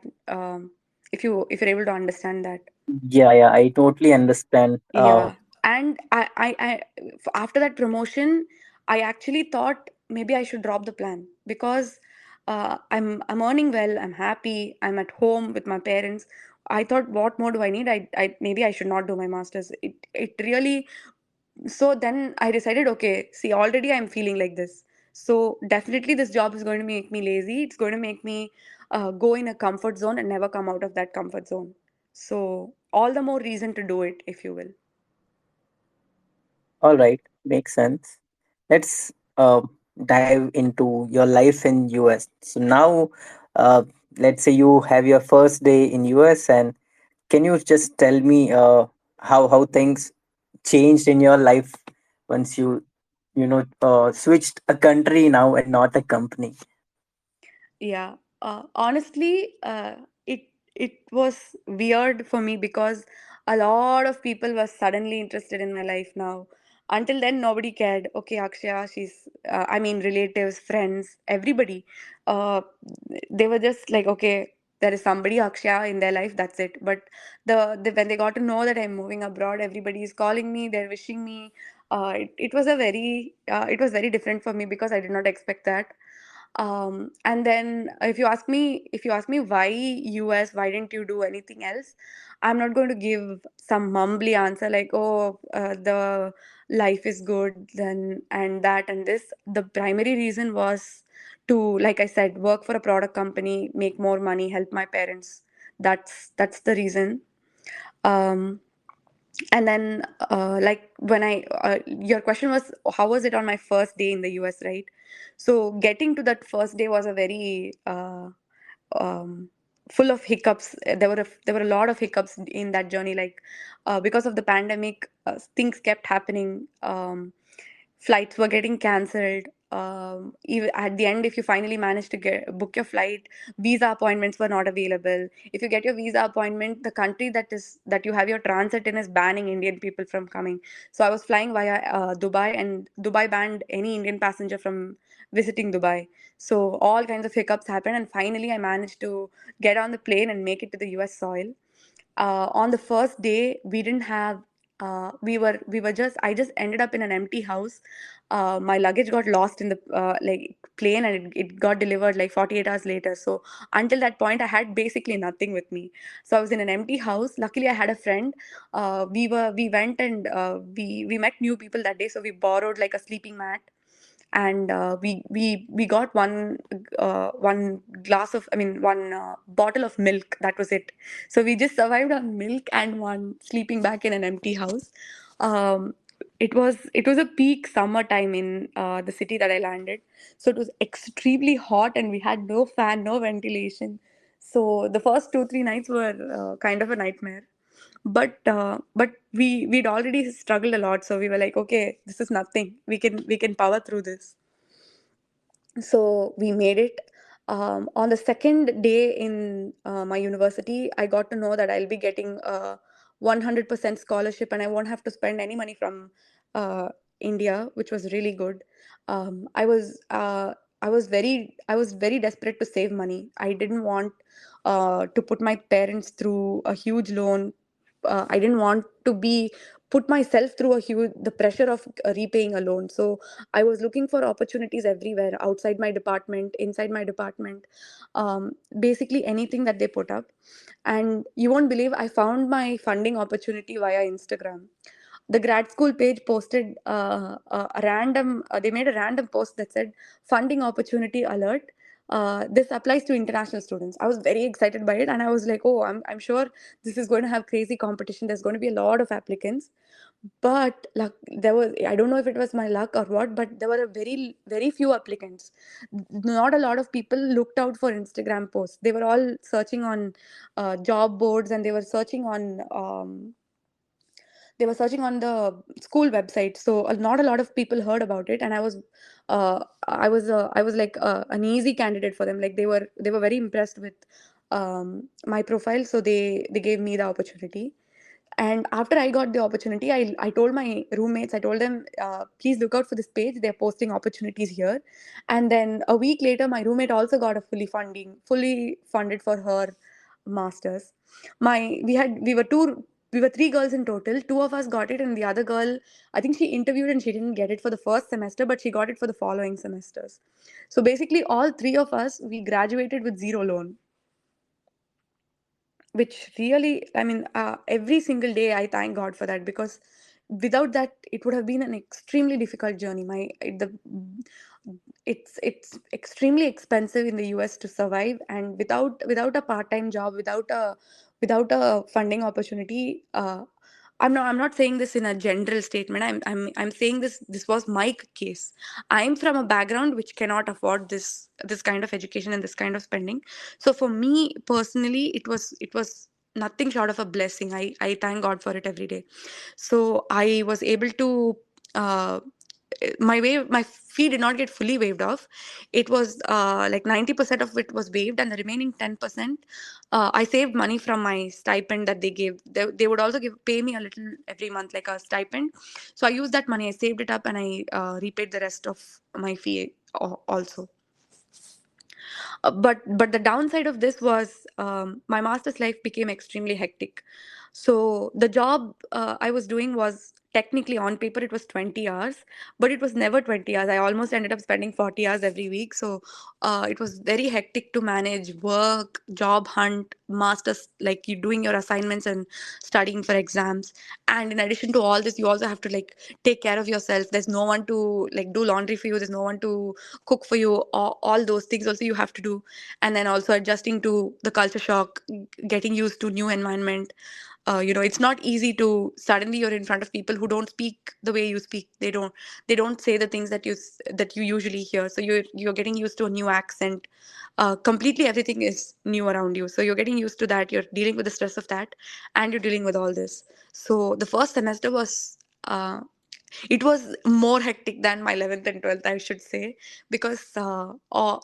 if you're able to understand that. Yeah, yeah, I totally understand. Yeah, and after that promotion, I actually thought maybe I should drop the plan, because I'm earning well, I'm happy, I'm at home with my parents. I thought, what more do I need? I maybe I should not do my masters. It really. So then I decided, okay, see, already I'm feeling like this. So definitely this job is going to make me lazy. It's going to make me go in a comfort zone and never come out of that comfort zone. So all the more reason to do it, if you will. All right, makes sense. Let's dive into your life in US. So now, uh, let's say you have your first day in US, and can you just tell me how things changed in your life once you switched a country now and not a company? Yeah, honestly, it was weird for me because a lot of people were suddenly interested in my life now. Until then, nobody cared. Okay, Akshaya, she's, I mean, relatives, friends, everybody. Uh, they were just like, okay, there is somebody Akshaya in their life. That's it. But when they got to know that I'm moving abroad, everybody is calling me. They're wishing me. It was a very, it was very different for me because I did not expect that. And then if you ask me why US, why didn't you do anything else, I'm not going to give some mumbly answer like, oh, the life is good then and that and this. The primary reason was to, like I said, work for a product company, make more money, help my parents. That's the reason. um and then like when I your question was how was it on my first day in the US, right? So getting to that first day was a very um, full of hiccups. There were a lot of hiccups in that journey, like because of the pandemic, things kept happening. Flights were getting cancelled. Even at the end, if you finally managed to book your flight, visa appointments were not available. If you get your visa appointment, the country that you have your transit in is banning Indian people from coming. So I was flying via Dubai, and Dubai banned any Indian passenger from visiting Dubai. So all kinds of hiccups happened, and finally I managed to get on the plane and make it to the US soil. On the first day we didn't have we were just I just ended up in an empty house. My luggage got lost in the like plane, and it got delivered like 48 hours later. So until that point I had basically nothing with me. So I was in an empty house. Luckily I had a friend. We went and we met new people that day, so we borrowed like a sleeping mat. And we got one glass of I mean one bottle of milk. That was it. So we just survived on milk and one sleeping bag in an empty house. Um, it was a peak summer time in the city that I landed. So it was extremely hot, and we had no fan, no ventilation. So the first 2 3 nights were kind of a nightmare. But we'd already struggled a lot, so we were like, okay, this is nothing. We can power through this. So we made it. On the second day in my university, I got to know that I'll be getting a 100% scholarship, and I won't have to spend any money from uh, India, which was really good. um, i was uh, I was very desperate to save money. I didn't want to put my parents through a huge loan. I didn't want to be put myself through a huge the pressure of repaying a loan. So I was looking for opportunities everywhere, outside my department, inside my department, basically anything that they put up. And you won't believe, I found my funding opportunity via Instagram. The grad school page posted they made a random post that said, funding opportunity alert. This applies to international students. I was very excited by it, and I was like, oh, I'm sure this is going to have crazy competition. There's going to be a lot of applicants. But luck, I don't know if it was my luck or what, but there were a very few applicants. Not a lot of people looked out for Instagram posts. They were all searching on job boards, and they were searching on the school website. So not a lot of people heard about it, and I was like an easy candidate for them. Like they were very impressed with my profile, so they gave me the opportunity. And after I got the opportunity, I told my roommates, I told them, please look out for this page. They're posting opportunities here. And then a week later, my roommate also got a fully funded for her masters. We were three girls in total. Two of us got it, and the other girl, I think she interviewed and she didn't get it for the first semester, but she got it for the following semesters. So basically, all three of us, we graduated with zero loan, which really, I mean, every single day I thank God for that, because without that it would have been an extremely difficult journey. it's extremely expensive in the US to survive, and without a part-time job, without a funding opportunity, I'm not saying this in a general statement. I'm saying this was my case. I'm from a background which cannot afford this kind of education and this kind of spending. So for me personally, it was nothing short of a blessing. I thank God for it every day. So I was able to, uh, my fee did not get fully waived off. It was like 90% of it was waived, and the remaining 10%, I saved money from my stipend that they gave. They would also pay me a little every month, like a stipend. So I used that money, I saved it up, and I repaid the rest of my fee also. But the downside of this was, my master's life became extremely hectic. So the job I was doing was technically, on paper, it was 20 hours, but it was never 20 hours. I almost ended up spending 40 hours every week. So it was very hectic to manage work, job hunt, masters, like you doing your assignments and studying for exams. And in addition to all this, you also have to like take care of yourself. There's no one to like do laundry for you, there's no one to cook for you. All those things also you have to do. And then also adjusting to the culture shock, getting used to new environment. It's not easy to suddenly you're in front of people who don't speak the way you speak. They don't say the things that you usually hear. So you're getting used to a new accent. Completely everything is new around you, so you're getting used to that. You're dealing with the stress of that, and you're dealing with all this. So the first semester was, it was more hectic than my 11th and 12th, I should say, because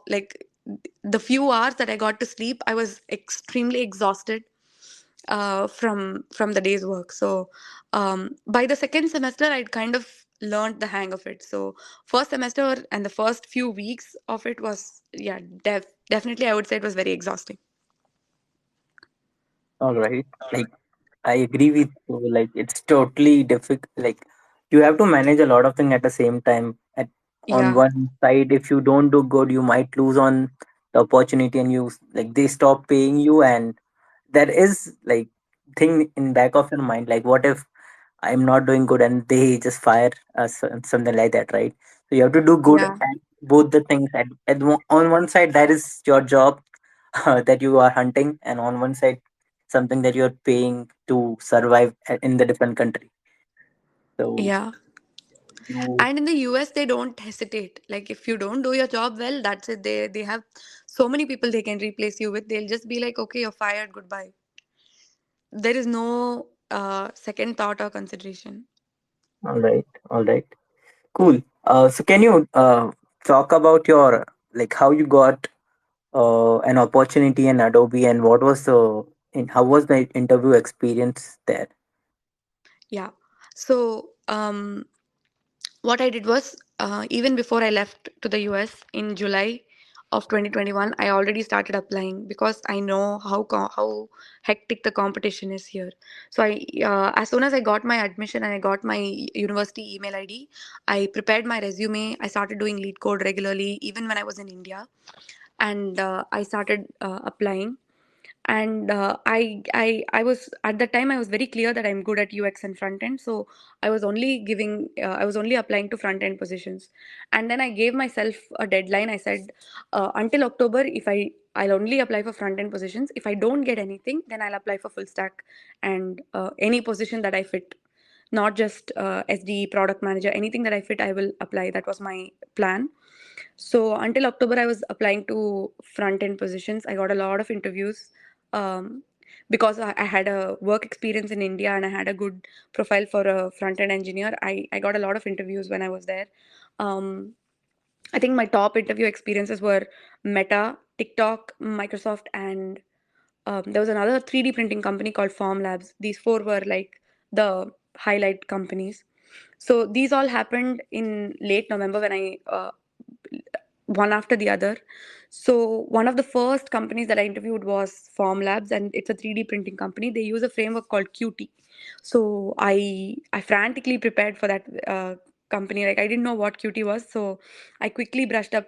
like the few hours that I got to sleep, I was extremely exhausted from the day's work. So by the second semester, I'd kind of learned the hang of it. So first semester and the first few weeks of it was, yeah, definitely I would say it was very exhausting. All right. Like I agree with you. Like it's totally difficult. Like you have to manage a lot of things at the same time. On Yeah, one side, if you don't do good, you might lose on the opportunity, and like they stop paying you, and there is like thing in back of your mind, like what if I'm not doing good and they just fire us and something like that, right? So you have to do good yeah, at both the things. On one side, that is your job that you are hunting, and on one side, something that you're paying to survive in the different country. So yeah. you, And in the US, they don't hesitate. Like if you don't do your job well, that's it. They have so many people they can replace you with. They'll just be like, okay, you're fired, goodbye. There is no second thought or consideration. all right, cool. So can you talk about your like how you got an opportunity in Adobe, and what was how was the interview experience there? Yeah. So what I did was, even before I left to the US in July of 2021, I already started applying because I know how hectic the competition is here. So as soon as I got my admission and I got my university email ID, I prepared my resume. I started doing lead code regularly, even when I was in India, and I started applying. And I was, at that time I was very clear that I'm good at UX and front end. So I was only applying to front end positions. And then I gave myself a deadline. I said, until October, if I'll only apply for front end positions. If I don't get anything, then I'll apply for full stack and any position that I fit, not just SDE, product manager, anything that I fit, I will apply. That was my plan. So until October, I was applying to front end positions. I got a lot of interviews, um, because I had a work experience in India and I had a good profile for a front end engineer. I got a lot of interviews when I was there. Um, I think my top interview experiences were Meta, TikTok, Microsoft, and there was another 3D printing company called Form Labs. These four were like the highlight companies. So these all happened in late November when I one after the other. So one of the first companies that I interviewed was Form Labs, and it's a 3D printing company. They use a framework called Qt. So I frantically prepared for that company. Like I didn't know what Qt was, so I quickly brushed up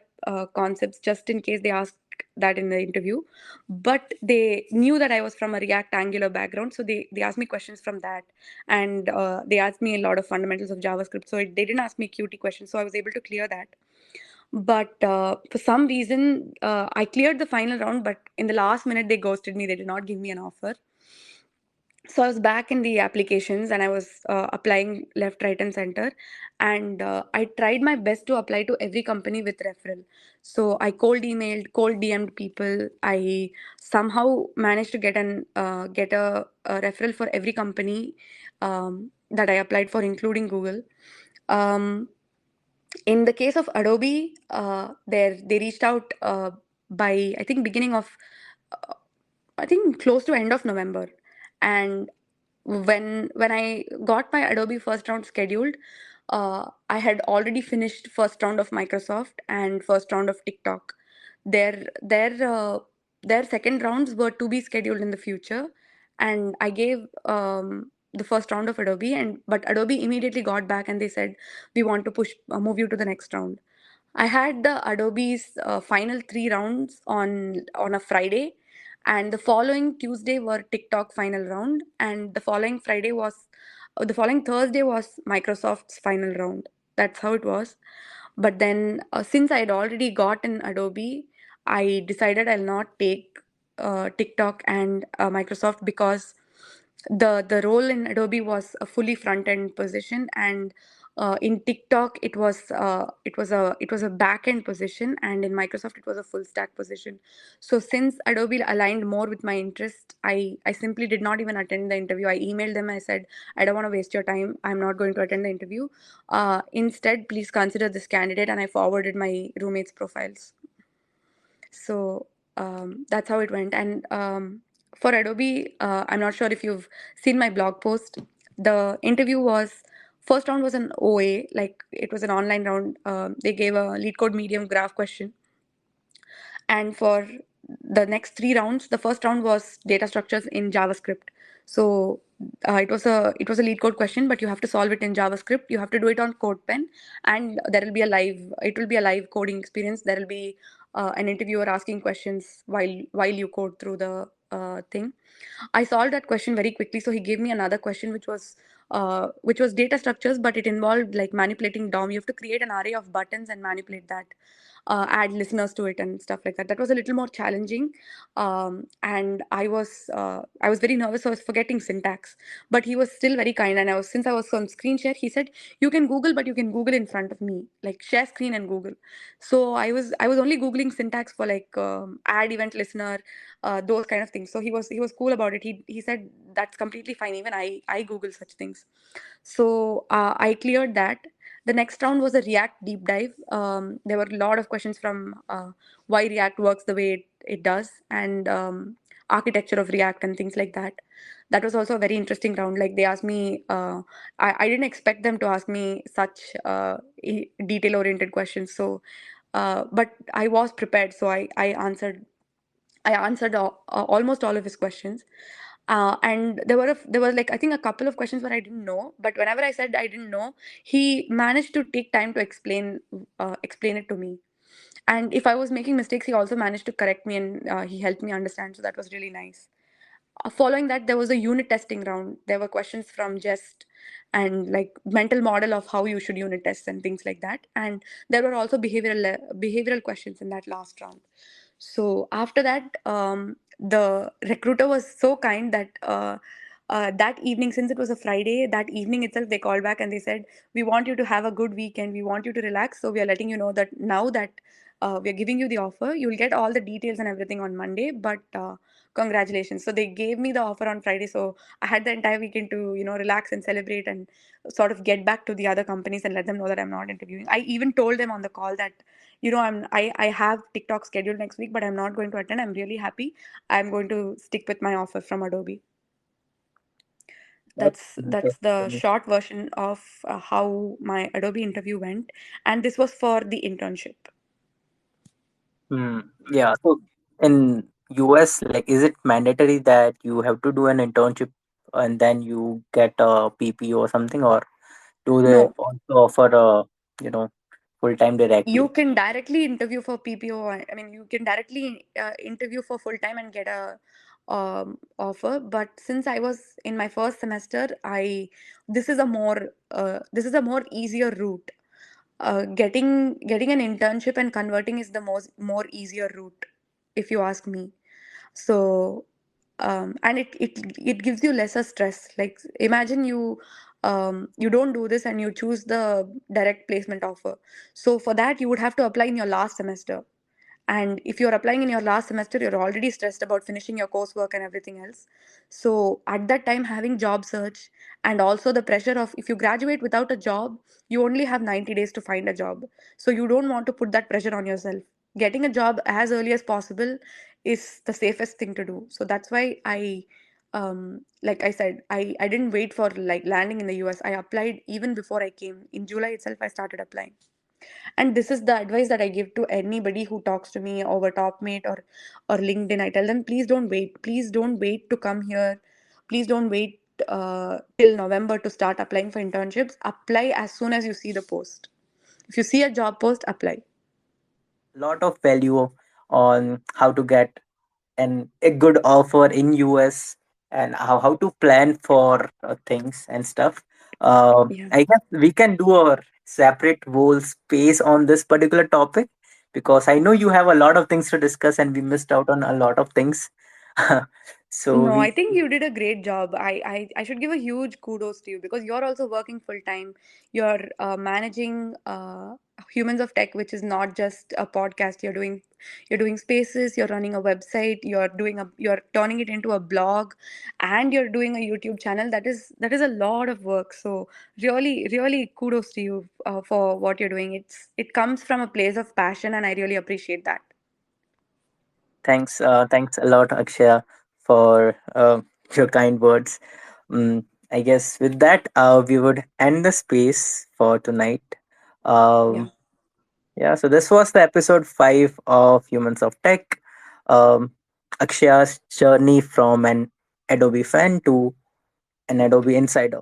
concepts just in case they asked that in the interview. But they knew that I was from a React Angular background, so they asked me questions from that, and they asked me a lot of fundamentals of JavaScript. So they didn't ask me Qt questions, so I was able to clear that. But for some reason, I cleared the final round, but in the last minute, they ghosted me. They did not give me an offer. So I was back in the applications and I was applying left, right, and center. And I tried my best to apply to every company with referral. So I cold emailed, cold DM'd people. I somehow managed to get a referral for every company that I applied for, including Google. Um, in the case of Adobe, they reached out by, I think, beginning of uh, I think close to end of November. And when I got my Adobe first round scheduled, I had already finished first round of Microsoft and first round of TikTok. Their their uh, their second rounds were to be scheduled in the future, and I gave the first round of Adobe, and but Adobe immediately got back and they said we want to move you to the next round. I had the Adobe's final three rounds on a Friday, and the following Tuesday were TikTok final round, and the following Thursday was Microsoft's final round. That's how it was. But then, since I had already gotten Adobe, I decided I'll not take TikTok and Microsoft because the role in Adobe was a fully front end position, and in TikTok it was a back end position, and in Microsoft it was a full stack position. So since Adobe aligned more with my interest, I simply did not even attend the interview. I emailed them. I said, I don't want to waste your time. I'm not going to attend the interview. Instead, please consider this candidate, and I forwarded my roommates' profiles. So that's how it went. And for Adobe, I'm not sure if you've seen my blog post. The interview was first round was an OA, like it was an online round. They gave a lead code medium graph question, and for the next three rounds, the first round was data structures in JavaScript. So it was a lead code question, but you have to solve it in JavaScript. You have to do it on CodePen, and it will be a live coding experience. There will be an interviewer asking questions while you code through the thing. I solved that question very quickly, so he gave me another question which was data structures, but it involved like manipulating DOM. You have to create an array of buttons and manipulate that, add listeners to it and stuff like that. That was a little more challenging, and I was very nervous. So I was forgetting syntax, but he was still very kind. And since I was on screen share, he said you can Google, but you can Google in front of me, like share screen and Google. So I was only Googling syntax for like add event listener, those kind of things. So he was cool about it. He said that's completely fine. Even I Google such things. So I cleared that. The next round was a React deep dive. There were a lot of questions from why React works the way it does, and architecture of React and things like that. That was also a very interesting round. Like they asked me, I didn't expect them to ask me such detail oriented questions. So, but I was prepared. So I answered almost all of his questions, and there were like I think a couple of questions where I didn't know. But whenever I said I didn't know, he managed to take time to explain it to me. And if I was making mistakes, he also managed to correct me, and he helped me understand. So that was really nice. Following that, there was a unit testing round. There were questions from Jest and like mental model of how you should unit test and things like that. And there were also behavioral questions in that last round. So after that, the recruiter was so kind that that evening, since it was a Friday, that evening itself, they called back and they said, "We want you to have a good weekend. We want you to relax. So we are letting you know that now that we are giving you the offer, you will get all the details and everything on Monday. But congratulations." So they gave me the offer on Friday. So I had the entire weekend to relax and celebrate and sort of get back to the other companies and let them know that I'm not interviewing. I even told them on the call that I have TikTok scheduled next week, but I'm not going to attend. I'm really happy. I'm going to stick with my offer from Adobe. That's That's the interesting. short version of how my Adobe interview went, and this was for the internship. Hmm. Yeah. So in US, like, is it mandatory that you have to do an internship and then you get a PP or something, or do they No, also offer you know, full time you directly? can directly interview for PPO. I mean, you can directly interview for full time and get a offer. But since I was in my first semester, this is a more easier route. getting an internship and converting is the most more easier route, if you ask me. So and it gives you lesser stress. Like, imagine you don't do this and you choose the direct placement offer. So for that you would have to apply in your last semester, and if you're applying in your last semester, you're already stressed about finishing your coursework and everything else. So at that time, having job search, and also the pressure of, if you graduate without a job, you only have 90 days to find a job. So you don't want to put that pressure on yourself. Getting a job as early as possible is the safest thing to do. So that's why like I said, I didn't wait for like landing in the US. I applied even before I came. In July itself I started applying. And this is the advice that I give to anybody who talks to me over Topmate or LinkedIn. I tell them, please don't wait. Please don't wait to come here. Please don't wait till November to start applying for internships. Apply as soon as you see the post. If you see a job post, apply. Lot of value on how to get a good offer in US, and how to plan for things and stuff. Yeah. I guess we can do a separate whole space on this particular topic, because I know you have a lot of things to discuss and we missed out on a lot of things. So No, I we think you did a great job. I should give a huge kudos to you because you're also working full time. You're managing Humans of Tech, which is not just a podcast. You're doing spaces. You're running a website. You're turning it into a blog, and you're doing a YouTube channel. That is a lot of work. So really, really kudos to you for what you're doing. It comes from a place of passion, and I really appreciate that. thanks a lot, Akshaya, for your kind words. I guess with that, we would end the space for tonight. Yeah. Um, Yeah, so this was the episode 5 of Humans of Tech. Um, Akshaya's journey from an Adobe fan to an Adobe insider.